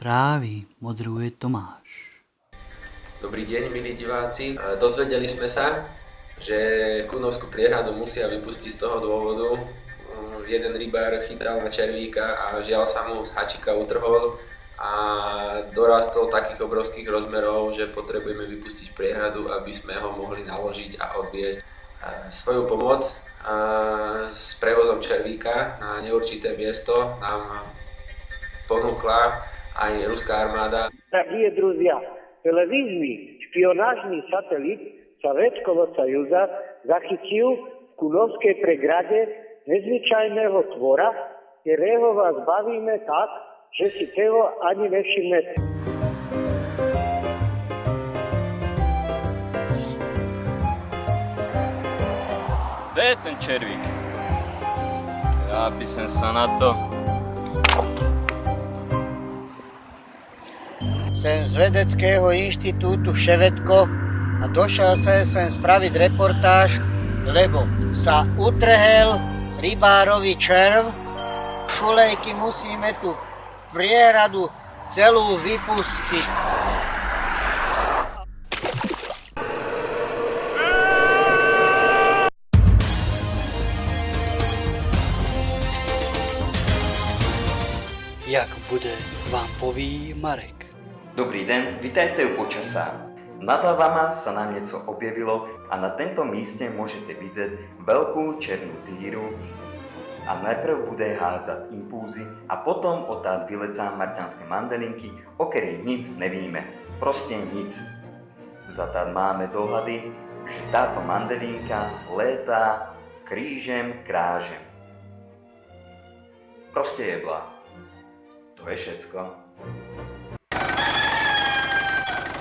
Správy moderuje Tomáš. Dobrý deň, milí diváci. Dozvedeli sme sa, že Kunovskú priehradu musia vypustiť z toho dôvodu. Jeden rybár chytal na červíka a žiaľ sa mu z hačika utrhol a dorastol takých obrovských rozmerov, že potrebujeme vypustiť priehradu, aby sme ho mohli naložiť a odviesť. Svoju pomoc s prevozom červíka na neurčité miesto nám ponúkla aj ruská armáda. Дорогие друзья, телевизионный шпионажный сателлит Советского Союза захватил в Kunovskej преграде незвичайného tvora, ktorého vás bavíme tak, že si toho ani nevšimnete. Kde je ten červík? Ja by som sa na to... Sem z Vedeckého inštitútu Ševedko a došiel sem spraviť reportáž, lebo sa utrhel rybárový červ. Šulejky musíme tú priehradu celú vypustiť. Jak bude, vám poví Marek. Dobrý den, vitajte u počasa. Nad vama sa nám niečo objavilo a na tento míste môžete vidieť veľkú černú díru a najprv bude hádzať impulzy a potom odtáď vylecá marťanské mandelinky, o ktorých nic nevíme. Proste nic. Zatáď máme dohady, že táto mandelinka létá krížem krážem. Proste jebla. To je všetko.